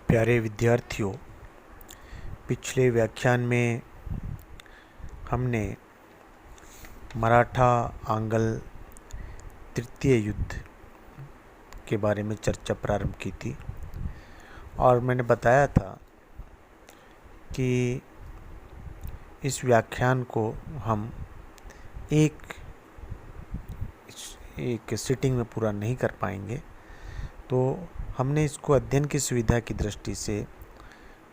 प्यारे विद्यार्थियों, पिछले व्याख्यान में हमने मराठा आंग्ल तृतीय युद्ध के बारे में चर्चा प्रारंभ की थी और मैंने बताया था कि इस व्याख्यान को हम एक सिटिंग में पूरा नहीं कर पाएंगे, तो हमने इसको अध्ययन की सुविधा की दृष्टि से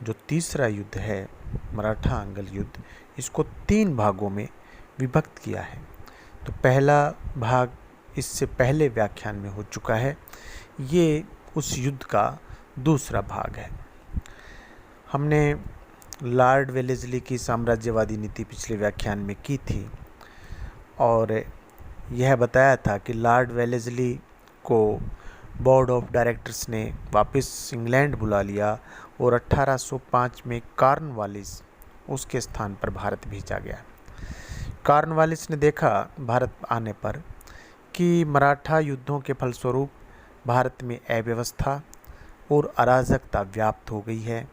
जो तीसरा युद्ध है मराठा आंग्ल युद्ध, इसको 3 भागों में विभक्त किया है। तो पहला भाग इससे पहले व्याख्यान में हो चुका है, ये उस युद्ध का दूसरा भाग है। हमने लॉर्ड वेलेस्ली की साम्राज्यवादी नीति पिछले व्याख्यान में की थी और यह बताया था कि लॉर्ड वेलेस्ली को बोर्ड ऑफ डायरेक्टर्स ने वापस इंग्लैंड बुला लिया और 1805 में कॉर्नवालिस उसके स्थान पर भारत भेजा गया। कॉर्नवालिस ने देखा भारत आने पर कि मराठा युद्धों के फलस्वरूप भारत में अव्यवस्था और अराजकता व्याप्त हो गई है।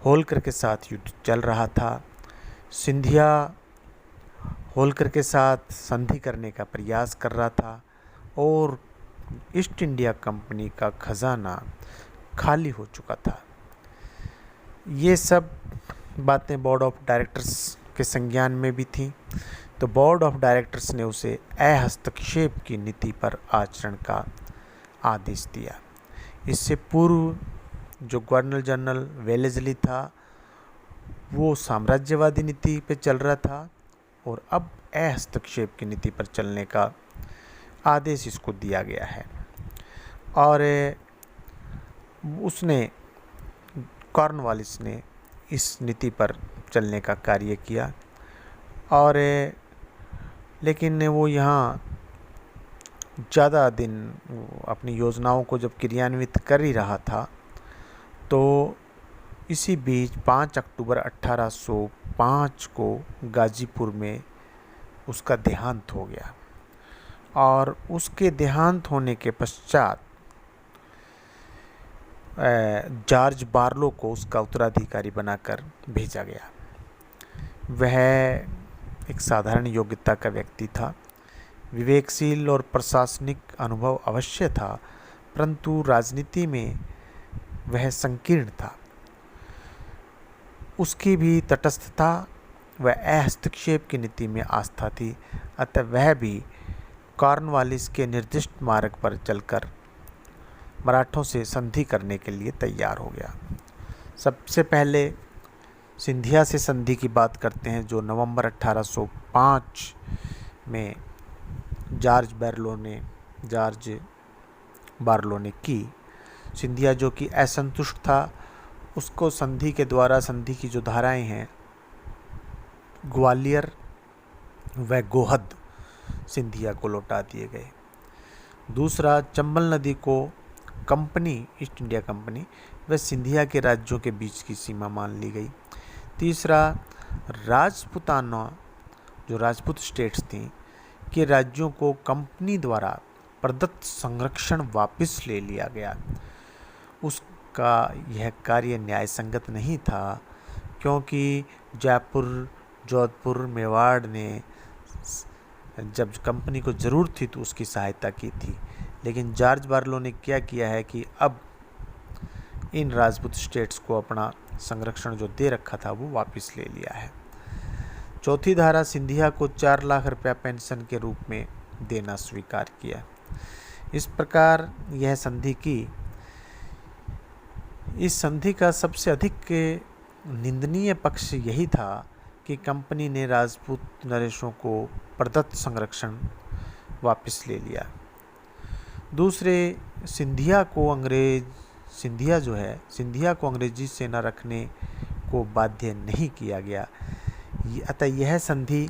होलकर के साथ युद्ध चल रहा था। सिंधिया होलकर के साथ संधि करने का प्रयास कर रहा था और ईस्ट इंडिया कंपनी का खजाना खाली हो चुका था। ये सब बातें बोर्ड ऑफ डायरेक्टर्स के संज्ञान में भी थी, तो बोर्ड ऑफ डायरेक्टर्स ने उसे अहस्तक्षेप की नीति पर आचरण का आदेश दिया। इससे पूर्व जो गवर्नर जनरल वेलेस्ली था वो साम्राज्यवादी नीति पे चल रहा था और अब हस्तक्षेप की नीति पर चलने का आदेश इसको दिया गया है। और उसने कॉर्नवालिस ने इस नीति पर चलने का कार्य किया और लेकिन वो यहाँ ज़्यादा दिन अपनी योजनाओं को जब क्रियान्वित कर ही रहा था, तो इसी बीच 5 अक्टूबर 1805 को गाजीपुर में उसका देहांत हो गया और उसके देहांत होने के पश्चात जॉर्ज बार्लो को उसका उत्तराधिकारी बनाकर भेजा गया। वह एक साधारण योग्यता का व्यक्ति था, विवेकशील और प्रशासनिक अनुभव अवश्य था, परंतु राजनीति में वह संकीर्ण था। उसकी भी तटस्थता व हस्तक्षेप की नीति में आस्था थी, अतः वह भी कॉर्नवालिस के निर्दिष्ट मार्ग पर चलकर मराठों से संधि करने के लिए तैयार हो गया। सबसे पहले सिंधिया से संधि की बात करते हैं, जो नवंबर 1805 में जॉर्ज बार्लो ने की। सिंधिया जो कि असंतुष्ट था, उसको संधि के द्वारा संधि की जो धाराएं हैं ग्वालियर व गोहद सिंधिया को लौटा दिए गए। दूसरा, चंबल नदी को कंपनी ईस्ट इंडिया कंपनी व सिंधिया के राज्यों के बीच की सीमा मान ली गई। तीसरा, राजपूताना जो राजपूत स्टेट्स थी के राज्यों को कंपनी द्वारा प्रदत्त संरक्षण वापस ले लिया गया। उसका यह कार्य न्याय संगत नहीं था, क्योंकि जयपुर, जोधपुर, मेवाड़ ने जब कंपनी को ज़रूरत थी तो उसकी सहायता की थी, लेकिन जॉर्ज बार्लो ने क्या किया है कि अब इन राजपूत स्टेट्स को अपना संरक्षण जो दे रखा था वो वापस ले लिया है। चौथी धारा, सिंधिया को 4 लाख रुपया पेंशन के रूप में देना स्वीकार किया। इस प्रकार यह संधि की। इस संधि का सबसे अधिक निंदनीय पक्ष यही था कि कंपनी ने राजपूत नरेशों को प्रदत्त संरक्षण वापस ले लिया। दूसरे, सिंधिया को अंग्रेजी सेना रखने को बाध्य नहीं किया गया। अतः यह संधि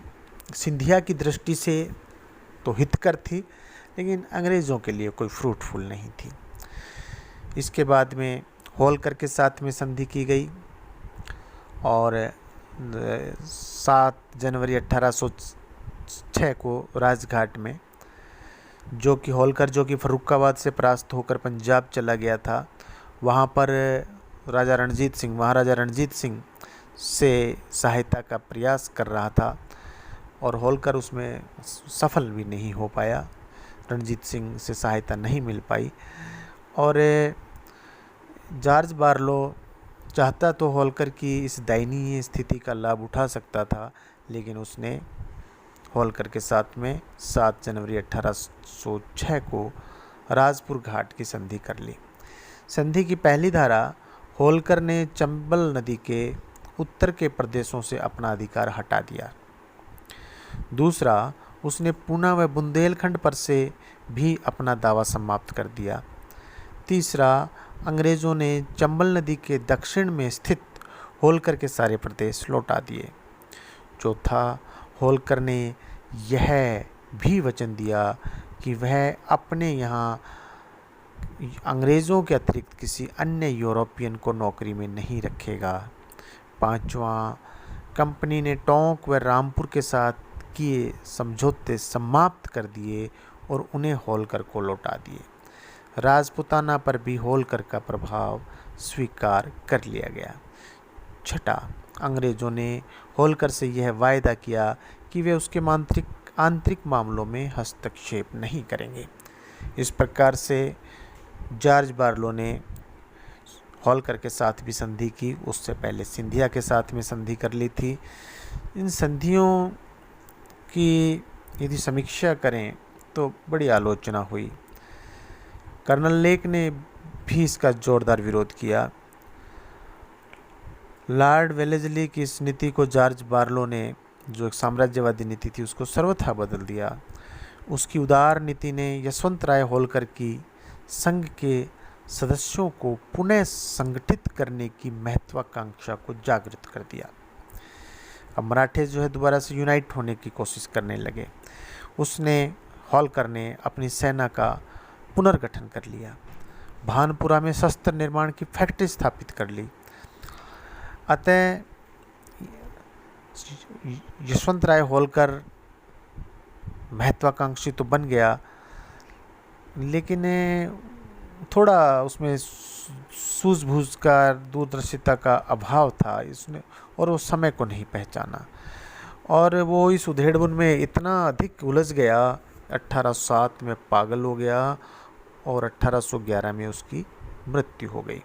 सिंधिया की दृष्टि से तो हितकर थी, लेकिन अंग्रेज़ों के लिए कोई फ्रूटफुल नहीं थी। इसके बाद में होलकर के साथ में संधि की गई और 7 जनवरी 1806 को राजघाट में, जो कि होलकर जो कि फर्रुखाबाद से परास्त होकर पंजाब चला गया था, वहाँ पर महाराजा रणजीत सिंह से सहायता का प्रयास कर रहा था और होलकर उसमें सफल भी नहीं हो पाया, रणजीत सिंह से सहायता नहीं मिल पाई। और जॉर्ज बार्लो चाहता तो होलकर की इस दयनीय स्थिति का लाभ उठा सकता था, लेकिन उसने होलकर के साथ में 7 जनवरी 1806 को राजपुर घाट की संधि कर ली। संधि की पहली धारा, होलकर ने चंबल नदी के उत्तर के प्रदेशों से अपना अधिकार हटा दिया। दूसरा, उसने पूना व बुंदेलखंड पर से भी अपना दावा समाप्त कर दिया। तीसरा, अंग्रेज़ों ने चंबल नदी के दक्षिण में स्थित होलकर के सारे प्रदेश लौटा दिए। चौथा, होलकर ने यह भी वचन दिया कि वह अपने यहाँ अंग्रेज़ों के अतिरिक्त किसी अन्य यूरोपियन को नौकरी में नहीं रखेगा। पांचवा, कंपनी ने टोंक व रामपुर के साथ किए समझौते समाप्त कर दिए और उन्हें होलकर को लौटा दिए। राजपुताना पर भी होलकर का प्रभाव स्वीकार कर लिया गया। छठा, अंग्रेज़ों ने होलकर से यह वायदा किया कि वे उसके आंतरिक मामलों में हस्तक्षेप नहीं करेंगे। इस प्रकार से जॉर्ज बार्लो ने होलकर के साथ भी संधि की, उससे पहले सिंधिया के साथ में संधि कर ली थी। इन संधियों की यदि समीक्षा करें तो बड़ी आलोचना हुई। कर्नल लेक ने भी इसका जोरदार विरोध किया। लॉर्ड वेलेस्ली की इस नीति को जॉर्ज बार्लो ने, जो एक साम्राज्यवादी नीति थी, उसको सर्वथा बदल दिया। उसकी उदार नीति ने यशवंतराय होलकर की संघ के सदस्यों को पुनः संगठित करने की महत्वाकांक्षा को जागृत कर दिया। अब मराठे जो है दोबारा से यूनाइट होने की कोशिश करने लगे। होलकर ने अपनी सेना का पुनर्गठन कर लिया। भानपुरा में शस्त्र निर्माण की फैक्ट्री स्थापित कर ली। अतः यशवंतराय होलकर महत्वाकांक्षी तो बन गया, लेकिन थोड़ा उसमें सूझबूझ का, दूरदर्शिता का अभाव था इसने, और वो समय को नहीं पहचाना और वो इस उधेड़बुन में इतना अधिक उलझ गया, 1807 में पागल हो गया और 1811 में उसकी मृत्यु हो गई।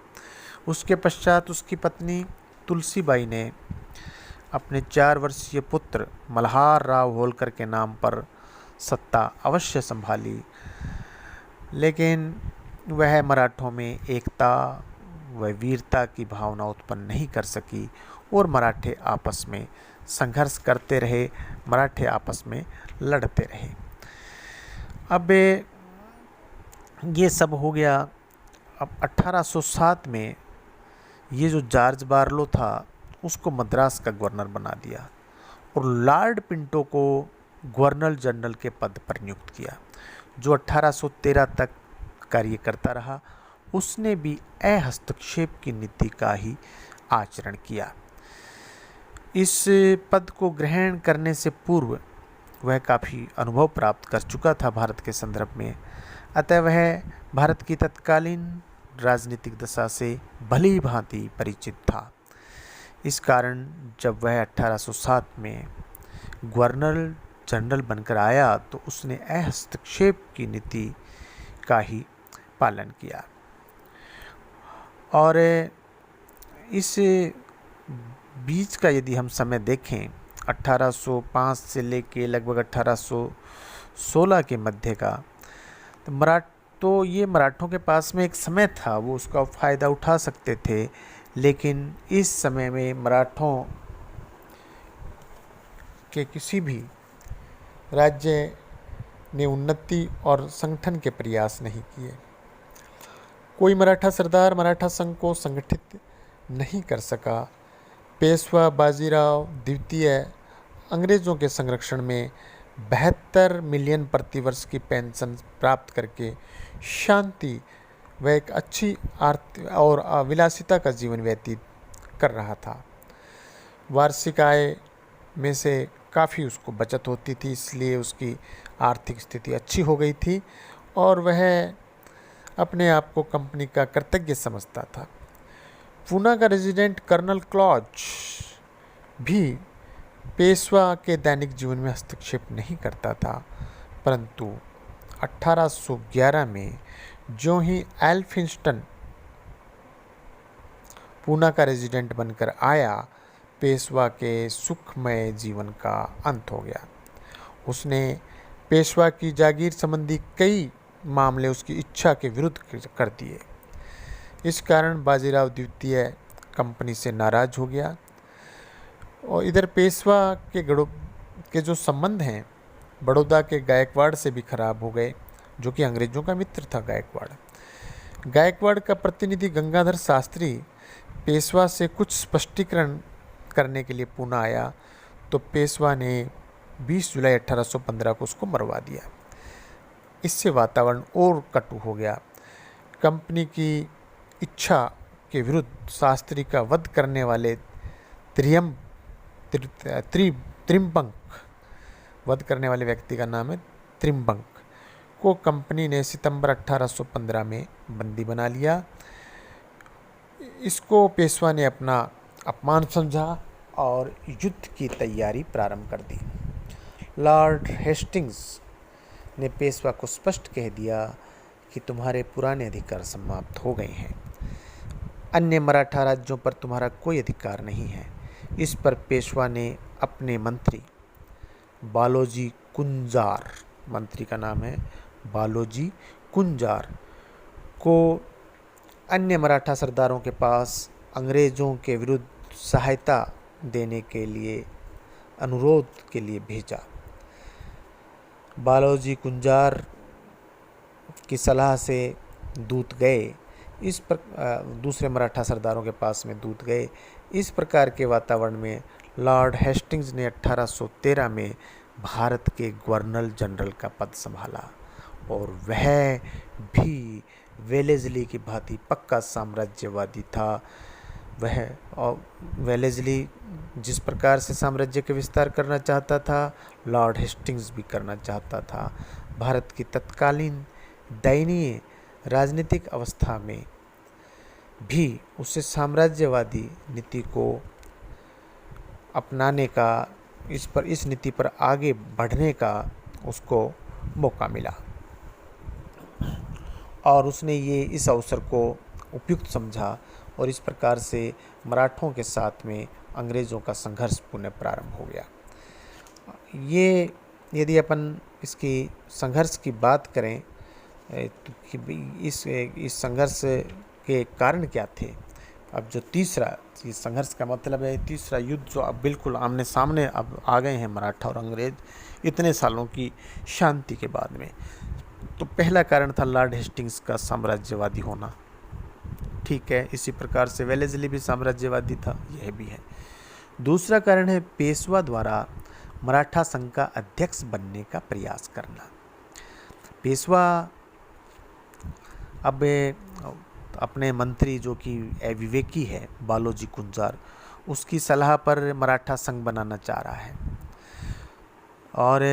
उसके पश्चात उसकी पत्नी तुलसीबाई ने अपने 4 वर्षीय पुत्र मल्हार राव होलकर के नाम पर सत्ता अवश्य संभाली, लेकिन वह मराठों में एकता व वीरता की भावना उत्पन्न नहीं कर सकी और मराठे आपस में संघर्ष करते रहे, मराठे आपस में लड़ते रहे। अब ये सब हो गया। अब 1807 में ये जो जॉर्ज बार्लो था उसको मद्रास का गवर्नर बना दिया और लॉर्ड पिंटो को गवर्नर जनरल के पद पर नियुक्त किया, जो 1813 तक कार्य करता रहा। उसने भी अहस्तक्षेप की नीति का ही आचरण किया। इस पद को ग्रहण करने से पूर्व वह काफ़ी अनुभव प्राप्त कर चुका था भारत के संदर्भ में, अतः वह भारत की तत्कालीन राजनीतिक दशा से भली भांति परिचित था। इस कारण जब वह 1807 में गवर्नर जनरल बनकर आया तो उसने अहस्तक्षेप की नीति का ही पालन किया। और इस बीच का यदि हम समय देखें, 1805 से लेके लगभग 1816 के मध्य का, तो ये मराठों के पास में एक समय था, वो उसका फ़ायदा उठा सकते थे, लेकिन इस समय में मराठों के किसी भी राज्य ने उन्नति और संगठन के प्रयास नहीं किए। कोई मराठा सरदार मराठा संघ को संगठित नहीं कर सका। पेशवा बाजीराव द्वितीय अंग्रेज़ों के संरक्षण में 72 मिलियन प्रतिवर्ष की पेंशन प्राप्त करके शांति व एक अच्छी आर्थिक और विलासिता का जीवन व्यतीत कर रहा था। वार्षिक आय में से काफ़ी उसको बचत होती थी, इसलिए उसकी आर्थिक स्थिति अच्छी हो गई थी और वह अपने आप को कंपनी का कृतज्ञ समझता था। पूना का रेजिडेंट कर्नल क्लॉज भी पेशवा के दैनिक जीवन में हस्तक्षेप नहीं करता था, परंतु 1811 में जो ही एल्फिंस्टन पूना का रेजिडेंट बनकर आया, पेशवा के सुखमय जीवन का अंत हो गया। उसने पेशवा की जागीर संबंधी कई मामले उसकी इच्छा के विरुद्ध कर दिए। इस कारण बाजीराव द्वितीय कंपनी से नाराज हो गया और इधर पेशवा के जो संबंध हैं बड़ौदा के गायकवाड़ से भी खराब हो गए, जो कि अंग्रेजों का मित्र था। गायकवाड़ का प्रतिनिधि गंगाधर शास्त्री पेशवा से कुछ स्पष्टीकरण करने के लिए पूना आया, तो पेशवा ने 20 जुलाई 1815 को उसको मरवा दिया। इससे वातावरण और कटु हो गया। कंपनी की इच्छा के विरुद्ध शास्त्री का वध करने वाले त्रिम्बक, वध करने वाले व्यक्ति का नाम है त्रिम्बक, को कंपनी ने सितंबर 1815 में बंदी बना लिया। इसको पेशवा ने अपना अपमान समझा और युद्ध की तैयारी प्रारंभ कर दी। लॉर्ड हेस्टिंग्स ने पेशवा को स्पष्ट कह दिया कि तुम्हारे पुराने अधिकार समाप्त हो गए हैं, अन्य मराठा राज्यों पर तुम्हारा कोई अधिकार नहीं है। इस पर पेशवा ने अपने मंत्री बालोजी कुंजार, मंत्री का नाम है बालोजी कुंजार, को अन्य मराठा सरदारों के पास अंग्रेज़ों के विरुद्ध सहायता देने के लिए अनुरोध के लिए भेजा। बालोजी कुंजार की सलाह से दूत गए, दूसरे मराठा सरदारों के पास में दूत गए। इस प्रकार के वातावरण में लॉर्ड हेस्टिंग्स ने 1813 में भारत के गवर्नर जनरल का पद संभाला और वह भी वेलेस्ली की भांति पक्का साम्राज्यवादी था। वेलेस्ली जिस प्रकार से साम्राज्य का विस्तार करना चाहता था, लॉर्ड हेस्टिंग्स भी करना चाहता था। भारत की तत्कालीन दयनीय राजनीतिक अवस्था में भी उसे साम्राज्यवादी नीति को अपनाने का, इस नीति पर आगे बढ़ने का उसको मौका मिला और उसने इस अवसर को उपयुक्त समझा और इस प्रकार से मराठों के साथ में अंग्रेज़ों का संघर्ष पुनः प्रारंभ हो गया। ये यदि अपन इसकी संघर्ष की बात करें कि इस संघर्ष के कारण क्या थे। अब जो तीसरा संघर्ष का मतलब है तीसरा युद्ध जो अब बिल्कुल आमने सामने अब आ गए हैं मराठा और अंग्रेज इतने सालों की शांति के बाद में। तो पहला कारण था लॉर्ड हेस्टिंग्स का साम्राज्यवादी होना, ठीक है। इसी प्रकार से वेलेस्ली भी साम्राज्यवादी था, यह भी है। दूसरा कारण है पेशवा द्वारा मराठा संघ का अध्यक्ष बनने का प्रयास करना। पेशवा अब अपने मंत्री जो कि विवेकी है बालोजी कुंजार, उसकी सलाह पर मराठा संघ बनाना चाह रहा है और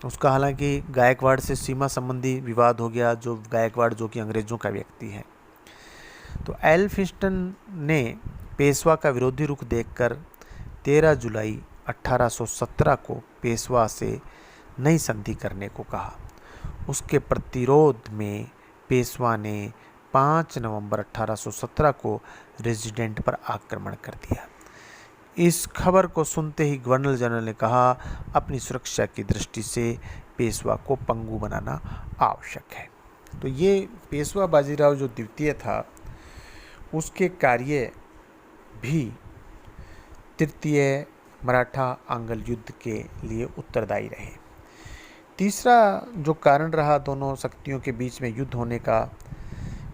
उसका हालांकि गायकवाड़ से सीमा संबंधी विवाद हो गया, जो गायकवाड़ जो कि अंग्रेज़ों का व्यक्ति है। तो एल्फिंस्टन ने पेशवा का विरोधी रुख देखकर 13 जुलाई 1817 को पेशवा से नई संधि करने को कहा। उसके प्रतिरोध में पेशवा ने 5 नवंबर 1817 को रेजिडेंट पर आक्रमण कर दिया। इस खबर को सुनते ही गवर्नर जनरल ने कहा, अपनी सुरक्षा की दृष्टि से पेशवा को पंगु बनाना आवश्यक है। तो ये पेशवा बाजीराव जो द्वितीय था, उसके कार्य भी तृतीय मराठा आंग्ल युद्ध के लिए उत्तरदायी रहे। तीसरा जो कारण रहा दोनों शक्तियों के बीच में युद्ध होने का,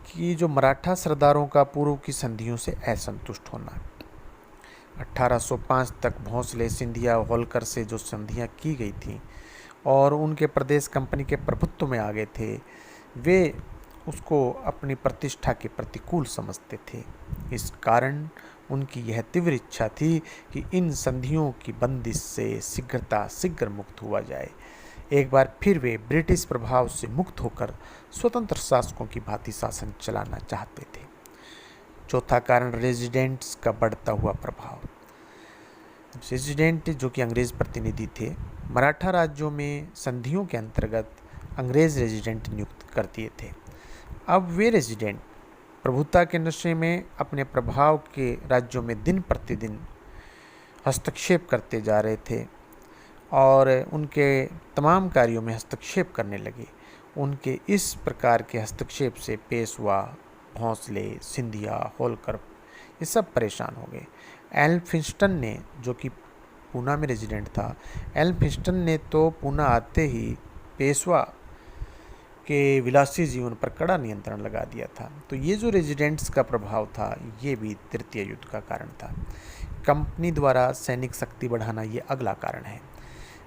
कि जो मराठा सरदारों का पूर्व की संधियों से असंतुष्ट होना। 1805 तक भोंसले, सिंधिया, होलकर से जो संधियां की गई थी और उनके प्रदेश कंपनी के प्रभुत्व में आ गए थे, वे उसको अपनी प्रतिष्ठा के प्रतिकूल समझते थे। इस कारण उनकी यह तीव्र इच्छा थी कि इन संधियों की बंदिश से शीघ्र मुक्त हुआ जाए। एक बार फिर वे ब्रिटिश प्रभाव से मुक्त होकर स्वतंत्र शासकों की भांति शासन चलाना चाहते थे। चौथा कारण रेजिडेंट्स का बढ़ता हुआ प्रभाव। रेजिडेंट जो कि अंग्रेज प्रतिनिधि थे, मराठा राज्यों में संधियों के अंतर्गत अंग्रेज रेजिडेंट नियुक्त कर दिए थे। अब वे रेजिडेंट प्रभुता के नशे में अपने प्रभाव के राज्यों में दिन प्रतिदिन हस्तक्षेप करते जा रहे थे और उनके तमाम कार्यों में हस्तक्षेप करने लगे। उनके इस प्रकार के हस्तक्षेप से पेशवा, भोंसले, सिंधिया, होलकर ये सब परेशान हो गए। एल्फिंस्टन ने, जो कि पूना में रेजिडेंट था, एल्फिंस्टन ने तो पूना आते ही पेशवा के विलासी जीवन पर कड़ा नियंत्रण लगा दिया था। तो ये जो रेजिडेंट्स का प्रभाव था, ये भी तृतीय युद्ध का कारण था। कंपनी द्वारा सैनिक शक्ति बढ़ाना ये अगला कारण है।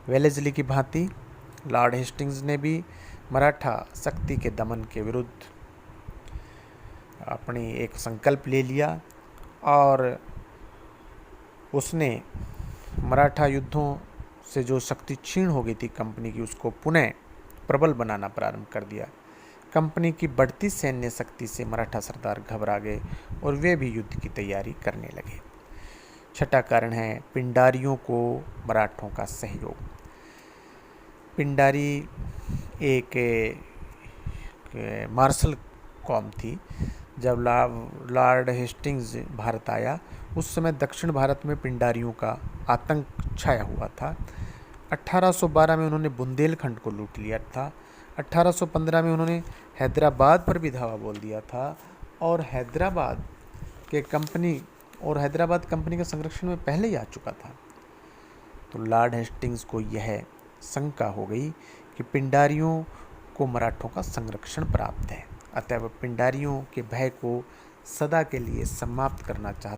वेलेस्ली की भांति लॉर्ड हेस्टिंग्स ने भी मराठा शक्ति के दमन के विरुद्ध अपनी एक संकल्प ले लिया और उसने मराठा युद्धों से जो शक्ति क्षीण हो गई थी कंपनी की, उसको पुनः प्रबल बनाना प्रारंभ कर दिया। कंपनी की बढ़ती सैन्य शक्ति से मराठा सरदार घबरा गए और वे भी युद्ध की तैयारी करने लगे। छठा कारण है पिंडारियों को मराठों का सहयोग। पिंडारी एक मार्शल कौम थी। जब लॉर्ड हेस्टिंग्स भारत आया, उस समय दक्षिण भारत में पिंडारियों का आतंक छाया हुआ था। 1812 में उन्होंने बुंदेलखंड को लूट लिया था। 1815 में उन्होंने हैदराबाद पर भी धावा बोल दिया था और हैदराबाद कंपनी के संरक्षण में पहले ही आ चुका था। तो लॉर्ड हेस्टिंग्स को यह शंका हो गई कि पिंडारियों को मराठों का संरक्षण प्राप्त है, अतः वह पिंडारियों के भय को सदा के लिए समाप्त करना चाहता